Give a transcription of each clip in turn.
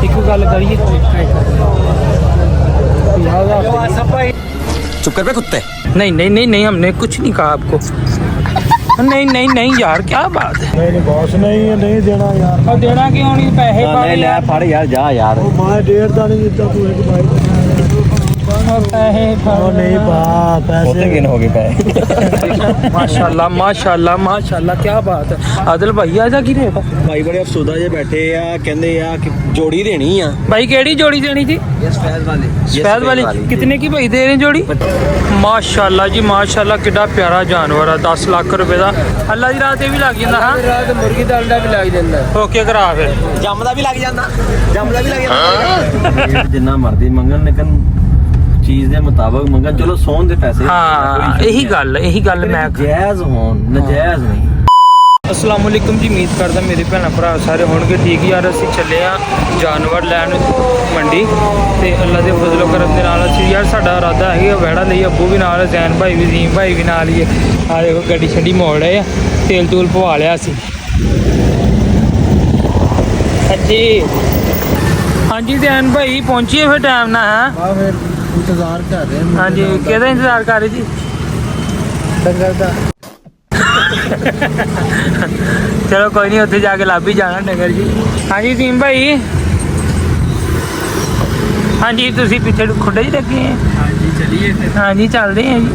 एक गल करिए 50,000 चुप कर पे कुत्ते। नहीं नहीं नहीं नहीं, हमने कुछ नहीं कहा आपको। नहीं नहीं नहीं यार, क्या बात है। नहीं बॉस नहीं देना यार। और देना क्यों नहीं, पैसे नहीं ले फड़ यार, जा यार। मैं 1.5 ਦਾ नहीं ਦਿੱਤਾ तू एक बाइक पैसे नहीं पा पैसे किन हो गए पैसे। माशाल्लाह माशाल्लाह माशाल्लाह, क्या बात है। आदिल भाई आजा की रेट भाई बड़े अफसोदा जे बैठे आ, कहंदे आ कि जोड़ी देनी आ। भाई केड़ी जोड़ी देनी थी? सफेद वाली कितने की भाई दे रहे जोड़ी? माशाल्लाह जी माशाल्लाह, कितना प्यारा जानवर है। 10 लाख रुपए का अल्लाह की रात भी लग जाता। हाँ रात मुर्गी ਦਾ ਅੰਡਾ ਵੀ ਲੱਗ ਜਾਂਦਾ। ओके करा फिर जमदा भी लग जांदा, जमदा भी लग जांदा। जिन्ना मर्दी मंगन, लेकिन चीज ਦੇ ਮੁਤਾਬਕ ਮੰਗਣ। ਚਲੋ ਸੌਣ ਦੇ ਪੈਸੇ। हाँ यही गल मैं ਜਾਇਜ਼ ਹੋਣ, ਨਜਾਇਜ਼ ਨਹੀਂ। अस्सलाम वालेकुम जी, उम्मीद करदा मेरे भैन भरा सारे होणगे ठीक। यार ਅਸੀਂ ਚੱਲੇ ਆ ਜਾਨਵਰ ਲੈਣ ਮੰਡੀ ਤੇ ਅੱਲਾ ਦੇ ਫਜ਼ਲੋ ਕਰਮ ਦੇ ਨਾਲ ਅਸੀਂ ਯਾਰ ਸਾਡਾ ਇਰਾਦਾ ਹੈ ਵਹਿੜਾ ਲਈ। ਅੱਬੂ ਵੀ ਨਾਲ, ਜ਼ੈਨ ਭਾਈ ਵੀ, ਜ਼ੀਮ ਭਾਈ ਵੀ ਨਾਲ ਹੀ ਆ। ਦੇਖੋ ਗੱਡੀ ਛੱਡੀ ਮੋੜ ਰਹੇ ਆ, ਤੇਲ ਤੂਲ ਪਵਾ ਲਿਆ ਅਸੀਂ। ਹਾਂਜੀ ਜ਼ੈਨ ਭਾਈ ਪਹੁੰਚੀਏ ਫਿਰ ਟਾਈਮ ਨਾਲ। ਆ ਫਿਰ ਇੰਤਜ਼ਾਰ ਕਰ ਰਹੇ ਹਾਂ। ਹਾਂਜੀ ਕਿਹਦਾ ਇੰਤਜ਼ਾਰ ਕਰ ਰਹੇ ਜੀ? ਡੰਗਰ ਦਾ। ਚਲੋ ਕੋਈ ਨਹੀਂ, ਉੱਥੇ ਜਾ ਕੇ ਲੱਭ ਹੀ ਜਾਣਾ ਨਗਰ ਜੀ। ਹਾਂਜੀ ਜ਼ੀਮ ਭਾਈ। ਹਾਂਜੀ ਤੁਸੀਂ ਪਿੱਛੇ ਖੁੱਡੇ ਹੀ ਲੱਗੇ ਹੈ? ਹਾਂਜੀ ਚਲਿਏ ਫਿਰ। ਹਾਂਜੀ ਚੱਲਦੇ ਹਾਂ ਜੀ।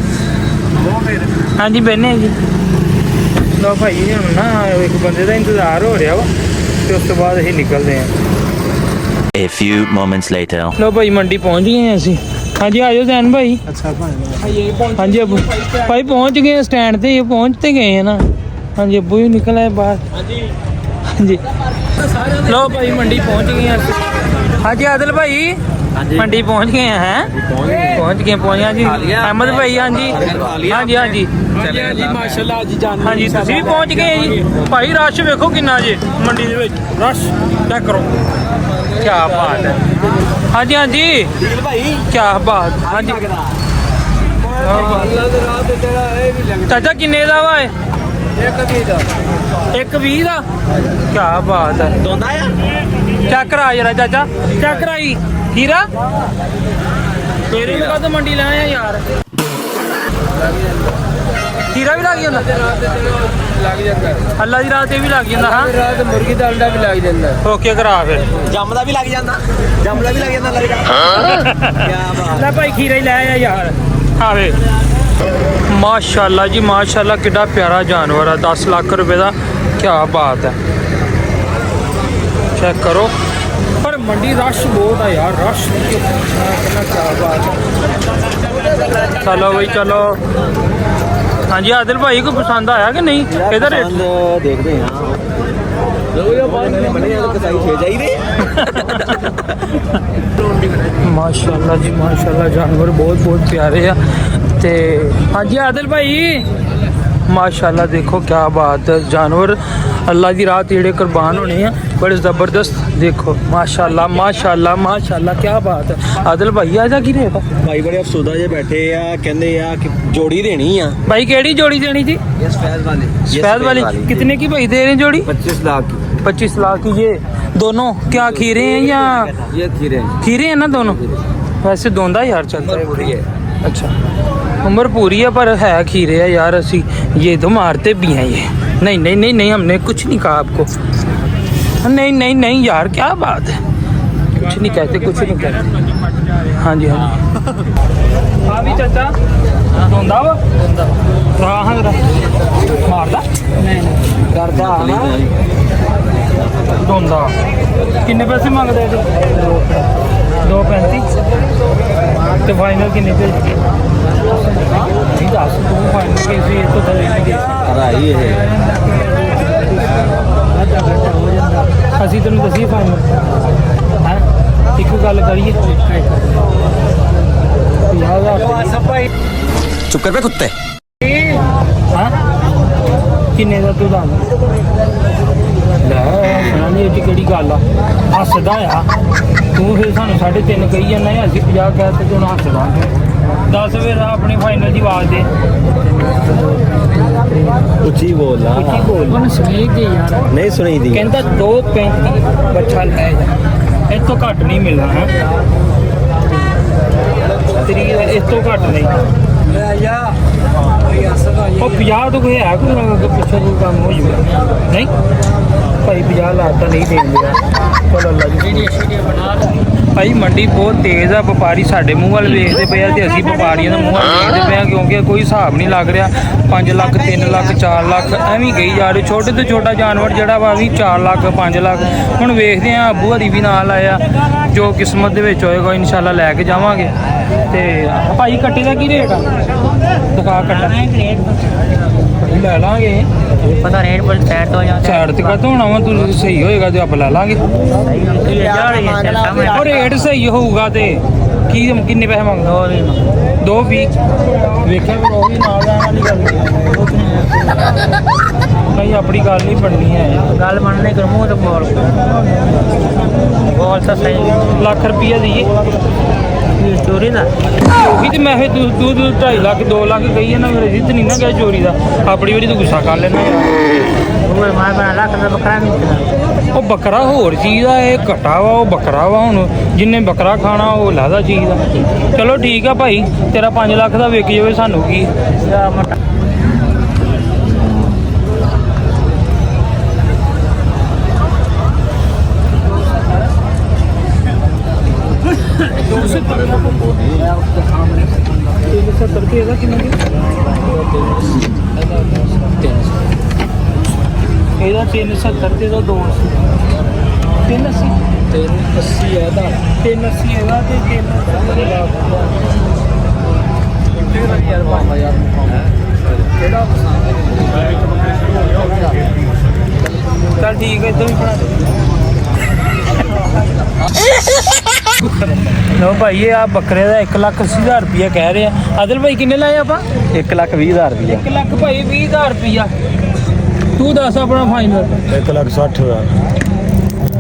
ਉਹ ਫਿਰ ਹਾਂਜੀ ਬਹਿਨੇ ਜੀ। ਲੋ ਭਾਈ ਹੁਣ ਨਾ ਇੱਕ ਬੰਦੇ ਦਾ ਇੰਤਜ਼ਾਰ ਹੋ ਰਿਹਾ ਵਾ ਤੇ ਉਸ ਤੋਂ ਬਾਅਦ ਅਸੀਂ ਨਿਕਲਦੇ ਹਾਂ। A few moments later. ਲੋ ਭਾਈ ਮੰਡੀ ਪਹੁੰਚ ਗਏ ਹਾਂ ਅਸੀਂ। ਹਾਂਜੀ ਆ ਜਾਓ ਜ਼ੈਨ ਭਾਈ। ਅੱਛਾ ਭਾਈ। ਹਾਂਜੀ ਅੱਬੂ ਭਾਈ ਪਹੁੰਚ ਗਏ ਸਟੈਂਡ ਤੇ, ਪਹੁੰਚ ਤੇ ਗਏ ਹੈ ਨਾ। ਹਾਂਜੀ ਅੱਬੂ ਵੀ ਨਿਕਲ ਆਏ ਬਾਹਰ। ਹਾਂਜੀ ਲੋ ਭਾਈ ਮੰਡੀ ਪਹੁੰਚ ਗਏ ਹਾਂ ਅਸੀਂ। ਹਾਂਜੀ ਆਦਿਲ ਭਾਈ ਮੰਡੀ ਪਹੁੰਚ ਗਏ हैं पहुंच गए हाँ जी। अहमद भाई हाँ जी हाँ जी हाँ जी ਜੀ ਮਾਸ਼ਾਅੱਲਾ ਜੀ ਜਾਨ। हाँ जी तुसीं भी पहुंच गए जी। भाई रश वेखो किन्ना जी मंडी दे विच, रश चेक करो, क्या बात है। हाँ जी हाँ जी भाई क्या बात। हाँ जी चाचा किन्ने दा वा एक 20 दा, क्या बात है। दोंदा या चेक करा जरा चाचा, चेक कराई हीरा तेरे का तो मंडी लाए यार। हीरा भी लग जाता, ਲੱਗ ਜਾਂਦਾ। अल्लाह की रात भी लग जाता। हाँ ਰਾਤ ਮੁਰਗੀ ਦਾ ਅੰਡਾ ਵੀ ਲੱਗ ਜਾਂਦਾ। ओके करा फिर। जमदा भी लग जांदा, जमदा भी लग जांदा लगदा। क्या बात। ले भाई खीरा ही लाया यार। हाँ वे माशाल्लाह जी माशाल्लाह, कितना प्यारा जानवर है। 10 लाख रुपए का, क्या बात है। चेक करो, पर मंडी रश बहुत है यार, रश क्या बात है। चलो भाई चलो। हाँ जी आदिल भाई को पसंद आया कि नहीं? इधर देखते हैं। माशाल्लाह जी माशाल्लाह, जानवर बहुत बहुत प्यारे हैं। ते हाँ जी आदिल भाई माशाल्लाह, देखो क्या बात है। जानवर अल्लाह की रात जेड़े कुर्बान होने हैं बड़े ज़बरदस्त। देखो माशाल्लाह माशाल्लाह माशाल्लाह, क्या बात है। आदिल भाई आजा की रेट? भाई बड़े अफसोदा जे बैठे आ, कहंदे आ कि जोड़ी देनी आ। भाई केड़ी जोड़ी देनी थी? सफेद वाली कितने की भाई दे रहे हैं जोड़ी? 25 लाख। 25 लाख की। ये दोनों क्या खीरे हैं या ये खीरे खीरे हैं ना दोनों? वैसे दोंदा यार चलता है। अच्छा उम्र पूरी है पर है खीरे है यार। असी ये तो मारते भी हैं ये। नहीं नहीं नहीं नहीं, हमने कुछ नहीं कहा आपको। नहीं नहीं नहीं यार, क्या बात है। कुछ नहीं कहते, कुछ नहीं कहते। हाँ जी हाँ जी। हाँ भी चाचा धोंदा वा हाँ मारदा नहीं करदा धोंदा। किन्ने पैसे मंगदे? 2.35 तो फाइनल किन्ने पे? नहीं दस तू फाइनल कैसे ये तो राई है। ਅਸੀਂ ਤੈਨੂੰ ਦੱਸੀ ਫਾਈਨਲ ਹੈ। ਇੱਕ ਗੱਲ ਕਰੀਏ 50,000 चुप कर पे कुत्ते। ਹਾਂ ਕਿੰਨੇ ਦਾ ਤੂੰ ਦੱਸ। ਲੈ ਸੁਣਾਣੀ ਇਹ ਕਿਹੜੀ ਗੱਲ ਆ, ਹੱਸਦਾ ਆ ਤੂੰ। ਫਿਰ ਸਾਨੂੰ 3.5 ਕਹੀ ਜਾਂਦਾ ਹੈ, ਅਸੀਂ 50 ਕਹਿ ਤੇ ਤੂੰ ਹੱਸਦਾ। ਦੱਸ ਫਿਰ ਆਪਣੀ ਫਾਈਨਲ ਦੀ ਆਵਾਜ਼ ਦੇ। कुछ ही बोल रहा। ਕੁਛ ਹੀ ਬੋਲ ਸੁਣੀ ਗਈ ਯਾਰ। नहीं सुनी दी। ਕਹਿੰਦਾ 2.35 ਬੱਚਾ ਲੈ ਜਾ। ਇਹ ਤੋਂ ਘੱਟ ਨਹੀਂ ਮਿਲਣਾ ਹੈ ਤੇਰੀ ਇਸ ਤੋਂ ਘੱਟ ਨਹੀਂ ਉਹ 50 ਤੋਂ ਕੋਈ ਹੈ ਕੋਈ ਅੱਗੇ ਪਿੱਛੇ ਕੋਈ ਕੰਮ ਹੋ ਜੂਗਾ ਨਹੀਂ ਭਾਈ 50 ਲਾਤਾ ਨਹੀਂ ਦੇਂਦੇ ਚਲੋ ਅੱਲਾ ਜੀ ਭਾਈ ਮੰਡੀ ਬਹੁਤ ਤੇਜ਼ ਆ ਵਪਾਰੀ ਸਾਡੇ ਮੂੰਹ ਵੱਲ ਵੇਖਦੇ ਪਏ ਆ ਤੇ ਅਸੀਂ ਵਪਾਰੀਆਂ ਦੇ ਮੂੰਹ ਵੱਲ ਵੇਖਦੇ ਪਏ ਆ ਕਿਉਂਕਿ ਕੋਈ ਹਿਸਾਬ ਨਹੀਂ ਲੱਗ ਰਿਹਾ 5 ਲੱਖ 3 ਲੱਖ 4 ਲੱਖ ਐਵੇਂ ਗਈ ਜਾ ਰਹੇ ਛੋਟੇ ਤੋਂ ਛੋਟਾ ਜਾਨਵਰ ਜਿਹੜਾ ਵਾ ਵੀ 4 ਲੱਖ 5 ਲੱਖ ਹੁਣ ਵੇਖਦੇ ਆ ਅੱਬੂ ਹਰੀ ਵੀ ਨਾਲ ਆਇਆ ਜੋ ਕਿਸਮਤ ਦੇ ਵਿੱਚ ਹੋਏਗਾ ਇਨਸ਼ਾਅੱਲਾ ਲੈ ਕੇ ਜਾਵਾਂਗੇ ਤੇ ਭਾਈ ਕੱਟੇ ਦਾ ਕੀ ਰੇਟ ਆ ਦਿਖਾ ਕੱਟਾ ਲੈ ਲਾਂਗੇ पता रेट पर साइड तो जाता ਸਾਈਡ ਤੇ ਕਦੋਂ ਹੋਣਾ ਵਾ ਤੂੰ ਸਹੀ ਹੋਏਗਾ ਤੇ ਆਪਾਂ ਲੈ ਲਾਂਗੇ ਉਹ ਰੇਟ ਸਹੀ ਹੋਊਗਾ ਤੇ ਕੀ ਕਿੰਨੇ ਪੈਸੇ ਮੰਗਦਾ 220 ਵੇਖਿਆ ਉਹ ਵੀ ਨਾਲ ਲੈਣ ਵਾਲੀ ਗੱਲ ਨਹੀਂ ਆਪਣੀ ਗੱਲ ਨਹੀਂ ਬਣਨੀ ਹੈ गल बनने कर मुंह तो बोल बोल तो सही ਲੱਖ ਰੁਪਈਆ ਦੀਏ चोरी ना ਉਹੀ ਤੇ ਮੈਂ ਫਿਰ ਤੂੰ 2.5 ਲੱਖ 2 ਲੱਖ ਕਹੀ ਹੈ ਨਾ ਮੇਰੇ ਜਿੱਤ ਨਹੀਂ ਨਾ ਗਿਆ ਚੋਰੀ ਦਾ ਆਪਣੀ ਵਾਰੀ ਤੂੰ ਗੁੱਸਾ ਕਰ ਲੈਣਾ ਯਾਰ वो मार बना लाख का बकरा नहीं ਉਹ ਬੱਕਰਾ ਹੋਰ ਚੀਜ਼ ਆ ਇਹ ਘਟਾ ਵਾ ਉਹ ਬੱਕਰਾ ਵਾ ਹੁਣ ਜਿੰਨੇ ਬੱਕਰਾ ਖਾਣਾ ਉਹ ਲਾਦਾ ਚੀਜ਼ ਆ ਚਲੋ ਠੀਕ ਆ ਭਾਈ ਤੇਰਾ 5 ਲੱਖ ਦਾ ਵਿਕ ਜਾਵੇ ਸਾਨੂੰ ਕੀ ਇਹਦਾ 370 ਤੇ ਇਹਦਾ 280 380 ਇਹਦਾ 380 ਇਹਦਾ ਤੇ 380 ਯਾਰ ਬਾਬਾ ਯਾਰ ਕਿਹੜਾ ਚੱਲ ਠੀਕ ਹੈ ਇਦਾਂ ਵੀ ਬਣਾ ਲੋ ਭਾਈ ਇਹ ਆ ਬੱਕਰੇ ਦਾ 1,80,000 ਰੁਪਇਆ ਕਹਿ ਰਹੇ ਆ ਆਦਿਲ ਭਾਈ ਕਿੰਨੇ ਲਾਏ ਆਪਾਂ 1,20,000 ਰੁਪਏ 1 ਲੱਖ ਭਾਈ 20,000 ਰੁਪਇਆ ਤੂੰ ਦੱਸ ਆਪਣਾ ਫਾਈਨਲ 1,60,000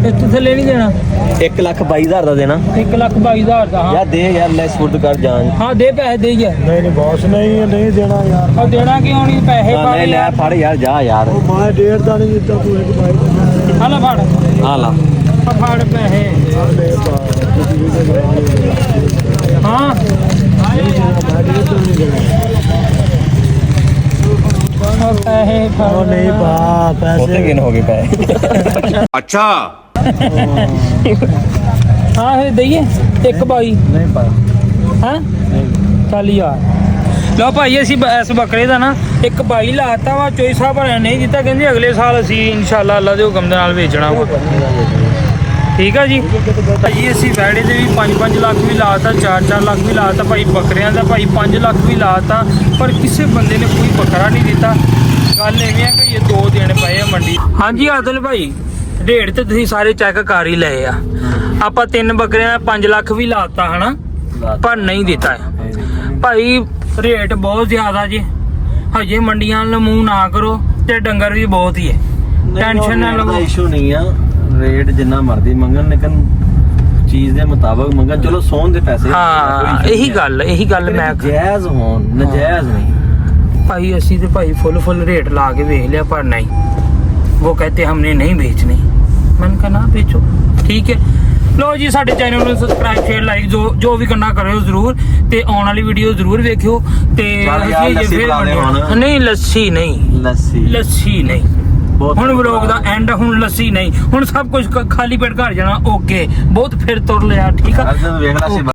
ਇਸ ਤੋਂ ਥੱਲੇ ਨਹੀਂ ਦੇਣਾ 1,22,000 ਦਾ ਦੇਣਾ 1,22,000 ਦਾ ਹਾਂ ਯਾਰ ਦੇ ਯਾਰ ਲੈਸ ਫੁੱਟ ਕਰ ਜਾਨ ਹਾਂ ਦੇ ਪੈਸੇ ਦੇ ਯਾਰ ਨਹੀਂ ਬੌਸ ਨਹੀਂ ਦੇਣਾ ਯਾਰ ਉਹ ਦੇਣਾ ਕਿਉਂ ਨਹੀਂ ਪੈਸੇ ਪਾ ਨਹੀਂ ਲੈ ਯਾਰ ਫੜ ਯਾਰ ਜਾ ਯਾਰ ਮੈਂ ਡੇਢ ਦਾ ਨਹੀਂ ਦਿੱਤਾ ਤੂੰ ਇੱਕ ਬਾਈ ਆ ਲੈ ਫੜ ਆ ਲਾ ਆ ਫੜ ਪੈਸੇ ਹਾਂ ਪੈਸੇ ਫੜ ਨਹੀਂ ਪਾ ਉੱਥੇ ਕਿਨ ਹੋ ਗਏ ਪਏ अच्छा ਹਾਂ ਇਹ ਦਈਏ ਇੱਕ ਬਾਈ ਨਹੀਂ ਪਾ ਹਾਂ ਚੱਲ ਯਾਰ ਲਓ ਭਾਈ ਅਸੀਂ ਇਸ ਬੱਕਰੇ ਦਾ ਨਾ ਇੱਕ ਬਾਈ ਲਾਤਾ ਵਾ ਚੋਈ ਸਾਹਿਬ ਨੇ ਨਹੀਂ ਦਿੱਤਾ ਕਹਿੰਦੇ ਅਗਲੇ ਸਾਲ ਅਸੀਂ ਇਨਸ਼ਾਅੱਲਾ ਅੱਲਾ ਦੇ ਹੁਕਮ ਦੇ ਨਾਲ ਵੇਚਣਾ ਵਾ ਠੀਕ ਆ ਜੀ ਭਾਈ ਅਸੀਂ ਵੈੜੇ ਦੇ ਵੀ 5-5 ਲੱਖ ਵੀ ਲਾਤਾ 4-4 ਲੱਖ ਵੀ ਲਾਤਾ ਭਾਈ ਬੱਕਰਿਆਂ ਦਾ ਭਾਈ 5 ਲੱਖ ਵੀ ਲਾਤਾ ਪਰ ਕਿਸੇ ਬੰਦੇ ਨੇ ਕੋਈ ਬੱਕਰਾ ਨਹੀਂ ਦਿੱਤਾ ਗੱਲ ਐਵੇਂ ਆ ਕਿ ਇਹ 2 ਦਿਨ ਪਏ ਆ ਮੰਡੀ ਹਾਂਜੀ ਆਦਲ ਭਾਈ ਰੇਟ ਤੇ ਤੁਸੀਂ ਸਾਰੇ ਚੈੱਕ ਕਰ ਹੀ ਲਏ ਆ ਆਪਾਂ 3 ਬੱਕਰਿਆਂ ਦਾ 5 ਲੱਖ ਵੀ ਲਾਤਾ ਹਨਾ ਪਰ ਨਹੀਂ ਦਿੱਤਾ ਭਾਈ ਰੇਟ ਬਹੁਤ ਜ਼ਿਆਦਾ ਜੀ ਹਜੇ ਮੰਡੀਆਂ ਵੱਲ ਮੂੰਹ ਨਾ ਕਰੋ ਤੇ ਡੰਗਰ ਵੀ ਬਹੁਤ ਹੀ ਹੈ ਟੈਨਸ਼ਨ ਨਾ ਲਵੋ ਇਸ਼ੂ ਨਹੀਂ ਆ ਰੇਟ ਜਿੰਨਾ ਮਰਜ਼ੀ ਮੰਗਣ ਲੇਕਿਨ ਚੀਜ਼ ਦੇ ਮੁਤਾਬਕ ਮੰਗਣ ਚਲੋ ਸੌਣ ਦੇ ਪੈਸੇ ਹਾਂ ਇਹੀ ਗੱਲ ਮੈਂ ਜਾਇਜ਼ ਹੋਣ ਨਜਾਇਜ਼ ਨਹੀਂ ਭਾਈ ਅਸੀਂ ਤੇ ਭਾਈ ਫੁੱਲ ਰੇਟ ਲਾ ਕੇ ਵੇਖ ਲਿਆ ਪਰ नहीं वो कहते हमने नहीं बेचनी मैंने कहा ना बेचो ठीक है लो जी ਸਾਡੇ ਚੈਨਲ ਨੂੰ ਸਬਸਕ੍ਰਾਈਬ ਸ਼ੇਅਰ ਲਾਈਕ ਜੋ ਵੀ ਕਰਨਾ ਕਰਿਓ ਜ਼ਰੂਰ ਤੇ ਆਉਣ ਵਾਲੀ ਵੀਡੀਓ ਜ਼ਰੂਰ ਵੇਖਿਓ ਤੇ ਨਹੀਂ ਲੱਸੀ ਨਹੀਂ ਹੁਣ ਵਲੋਗ ਦਾ ਐਂਡ ਹੁਣ ਲੱਸੀ ਨਹੀਂ ਹੁਣ ਸਭ ਕੁਝ ਖਾਲੀ ਪੇਟ ਘਰ ਜਾਣਾ ਓਕੇ ਬਹੁਤ ਫਿਰ ਤੁਰ ਲਿਆ ਠੀਕ ਆ ਵੇਖਣਾ ਸੀ